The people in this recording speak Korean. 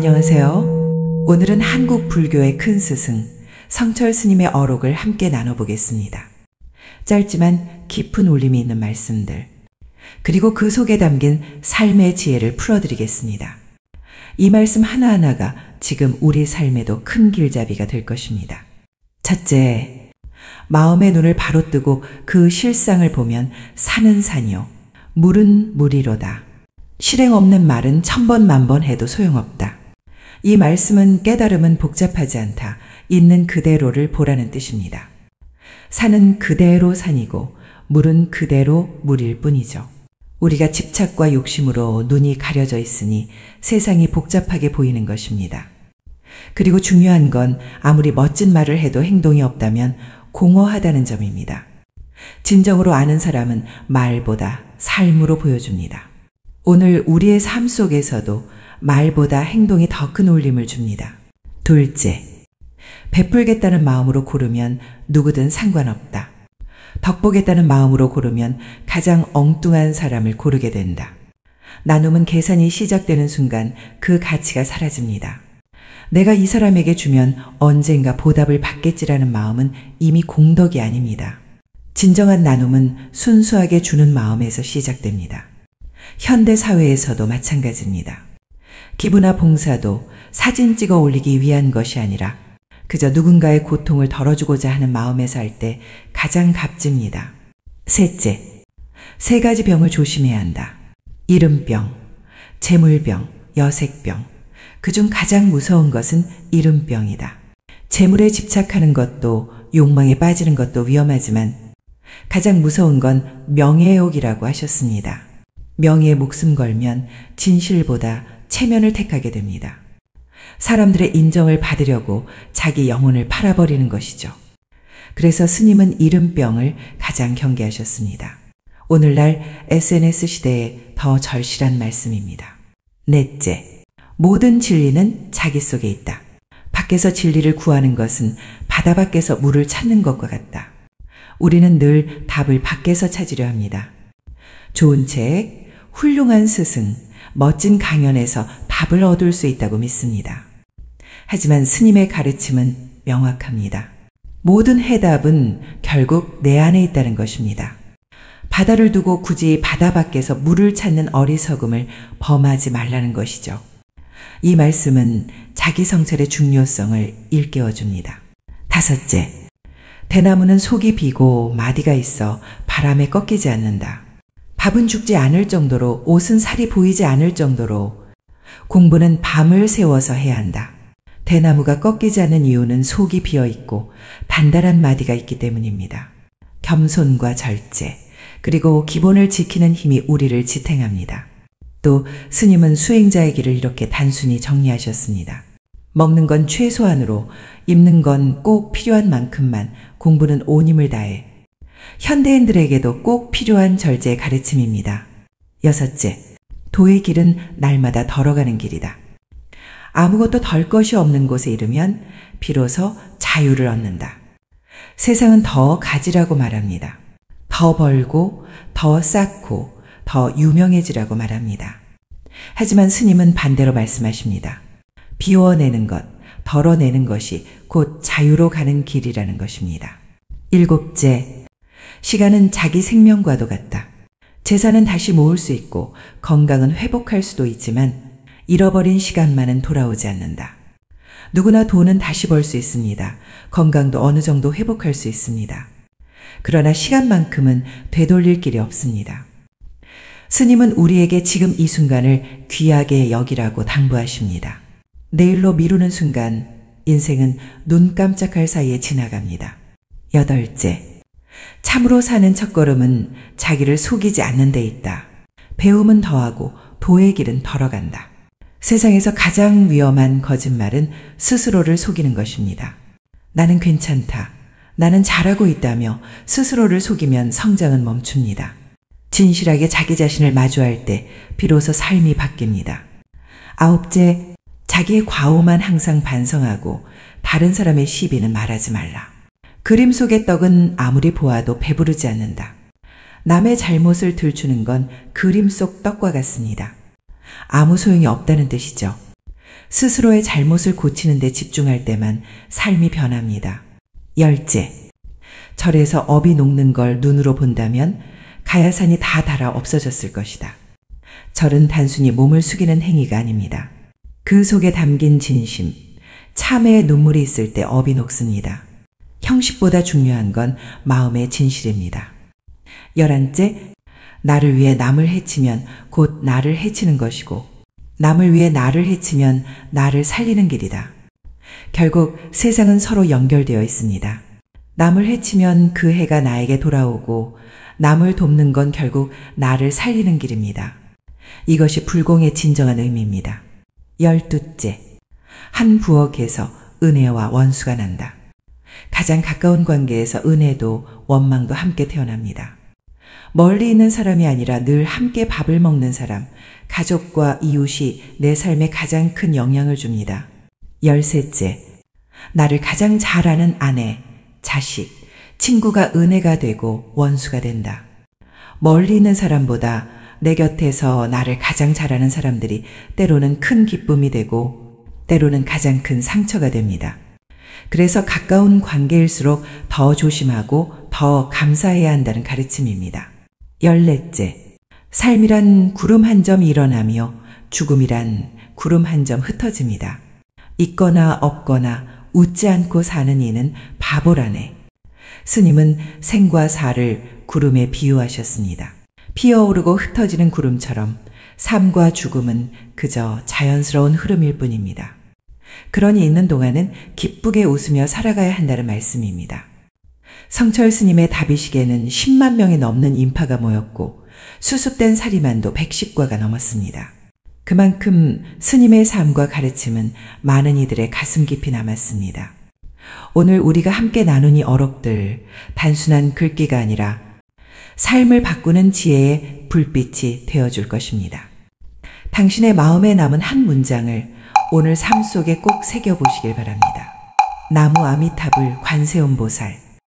안녕하세요. 오늘은 한국 불교의 큰 스승 성철 스님의 어록을 함께 나눠보겠습니다. 짧지만 깊은 울림이 있는 말씀들, 그리고 그 속에 담긴 삶의 지혜를 풀어드리겠습니다. 이 말씀 하나하나가 지금 우리 삶에도 큰 길잡이가 될 것입니다. 첫째, 마음의 눈을 바로 뜨고 그 실상을 보면 산은 산이요, 물은 물이로다. 실행 없는 말은 천번 만번 해도 소용없다. 이 말씀은 깨달음은 복잡하지 않다. 있는 그대로를 보라는 뜻입니다. 산은 그대로 산이고 물은 그대로 물일 뿐이죠. 우리가 집착과 욕심으로 눈이 가려져 있으니 세상이 복잡하게 보이는 것입니다. 그리고 중요한 건 아무리 멋진 말을 해도 행동이 없다면 공허하다는 점입니다. 진정으로 아는 사람은 말보다 삶으로 보여줍니다. 오늘 우리의 삶 속에서도 말보다 행동이 더 큰 울림을 줍니다. 둘째, 베풀겠다는 마음으로 고르면 누구든 상관없다. 덕보겠다는 마음으로 고르면 가장 엉뚱한 사람을 고르게 된다. 나눔은 계산이 시작되는 순간 그 가치가 사라집니다. 내가 이 사람에게 주면 언젠가 보답을 받겠지라는 마음은 이미 공덕이 아닙니다. 진정한 나눔은 순수하게 주는 마음에서 시작됩니다. 현대 사회에서도 마찬가지입니다. 기부나 봉사도 사진 찍어 올리기 위한 것이 아니라 그저 누군가의 고통을 덜어주고자 하는 마음에서 할 때 가장 값집니다. 셋째, 세 가지 병을 조심해야 한다. 이름병, 재물병, 여색병. 그중 가장 무서운 것은 이름병이다. 재물에 집착하는 것도 욕망에 빠지는 것도 위험하지만 가장 무서운 건 명예욕이라고 하셨습니다. 명예에 목숨 걸면 진실보다 체면을 택하게 됩니다. 사람들의 인정을 받으려고 자기 영혼을 팔아버리는 것이죠. 그래서 스님은 이름병을 가장 경계하셨습니다. 오늘날 SNS 시대에 더 절실한 말씀입니다. 넷째, 모든 진리는 자기 속에 있다. 밖에서 진리를 구하는 것은 바다 밖에서 물을 찾는 것과 같다. 우리는 늘 답을 밖에서 찾으려 합니다. 좋은 책, 훌륭한 스승, 멋진 강연에서 답을 얻을 수 있다고 믿습니다. 하지만 스님의 가르침은 명확합니다. 모든 해답은 결국 내 안에 있다는 것입니다. 바다를 두고 굳이 바다 밖에서 물을 찾는 어리석음을 범하지 말라는 것이죠. 이 말씀은 자기 성찰의 중요성을 일깨워줍니다. 다섯째, 대나무는 속이 비고 마디가 있어 바람에 꺾이지 않는다. 밥은 죽지 않을 정도로, 옷은 살이 보이지 않을 정도로 공부는 밤을 새워서 해야 한다. 대나무가 꺾이지 않는 이유는 속이 비어있고 단단한 마디가 있기 때문입니다. 겸손과 절제, 그리고 기본을 지키는 힘이 우리를 지탱합니다. 또 스님은 수행자의 길을 이렇게 단순히 정리하셨습니다. 먹는 건 최소한으로, 입는 건 꼭 필요한 만큼만, 공부는 온 힘을 다해. 현대인들에게도 꼭 필요한 절제의 가르침입니다. 여섯째, 도의 길은 날마다 덜어가는 길이다. 아무것도 덜 것이 없는 곳에 이르면 비로소 자유를 얻는다. 세상은 더 가지라고 말합니다. 더 벌고, 더 쌓고, 더 유명해지라고 말합니다. 하지만 스님은 반대로 말씀하십니다. 비워내는 것, 덜어내는 것이 곧 자유로 가는 길이라는 것입니다. 일곱째, 시간은 자기 생명과도 같다. 재산은 다시 모을 수 있고 건강은 회복할 수도 있지만 잃어버린 시간만은 돌아오지 않는다. 누구나 돈은 다시 벌 수 있습니다. 건강도 어느 정도 회복할 수 있습니다. 그러나 시간만큼은 되돌릴 길이 없습니다. 스님은 우리에게 지금 이 순간을 귀하게 여기라고 당부하십니다. 내일로 미루는 순간 인생은 눈 깜짝할 사이에 지나갑니다. 여덟째, 참으로 사는 첫걸음은 자기를 속이지 않는 데 있다. 배움은 더하고 도의 길은 덜어간다. 세상에서 가장 위험한 거짓말은 스스로를 속이는 것입니다. 나는 괜찮다. 나는 잘하고 있다며 스스로를 속이면 성장은 멈춥니다. 진실하게 자기 자신을 마주할 때 비로소 삶이 바뀝니다. 아홉째, 자기의 과오만 항상 반성하고 다른 사람의 시비는 말하지 말라. 그림 속의 떡은 아무리 보아도 배부르지 않는다. 남의 잘못을 들추는 건 그림 속 떡과 같습니다. 아무 소용이 없다는 뜻이죠. 스스로의 잘못을 고치는 데 집중할 때만 삶이 변합니다. 열째, 절에서 업이 녹는 걸 눈으로 본다면 가야산이 다 닳아 없어졌을 것이다. 절은 단순히 몸을 숙이는 행위가 아닙니다. 그 속에 담긴 진심, 참회의 눈물이 있을 때 업이 녹습니다. 형식보다 중요한 건 마음의 진실입니다. 11째, 나를 위해 남을 해치면 곧 나를 해치는 것이고 남을 위해 나를 해치면 나를 살리는 길이다. 결국 세상은 서로 연결되어 있습니다. 남을 해치면 그 해가 나에게 돌아오고 남을 돕는 건 결국 나를 살리는 길입니다. 이것이 불공의 진정한 의미입니다. 12째, 한 부엌에서 은혜와 원수가 난다. 가장 가까운 관계에서 은혜도 원망도 함께 태어납니다. 멀리 있는 사람이 아니라 늘 함께 밥을 먹는 사람, 가족과 이웃이 내 삶에 가장 큰 영향을 줍니다. 13째, 나를 가장 잘 아는 아내, 자식, 친구가 은혜가 되고 원수가 된다. 멀리 있는 사람보다 내 곁에서 나를 가장 잘 아는 사람들이 때로는 큰 기쁨이 되고 때로는 가장 큰 상처가 됩니다. 그래서 가까운 관계일수록 더 조심하고 더 감사해야 한다는 가르침입니다. 14째, 삶이란 구름 한 점 일어나며 죽음이란 구름 한 점 흩어집니다. 있거나 없거나 웃지 않고 사는 이는 바보라네. 스님은 생과 사를 구름에 비유하셨습니다. 피어오르고 흩어지는 구름처럼 삶과 죽음은 그저 자연스러운 흐름일 뿐입니다. 그러니 있는 동안은 기쁘게 웃으며 살아가야 한다는 말씀입니다. 성철 스님의 다비식에는 10만 명이 넘는 인파가 모였고 수습된 사리만도 110과가 넘었습니다. 그만큼 스님의 삶과 가르침은 많은 이들의 가슴 깊이 남았습니다. 오늘 우리가 함께 나눈 이 어록들, 단순한 글귀가 아니라 삶을 바꾸는 지혜의 불빛이 되어줄 것입니다. 당신의 마음에 남은 한 문장을 오늘 삶 속에 꼭 새겨보시길 바랍니다. 나무 아미타불 관세음보살.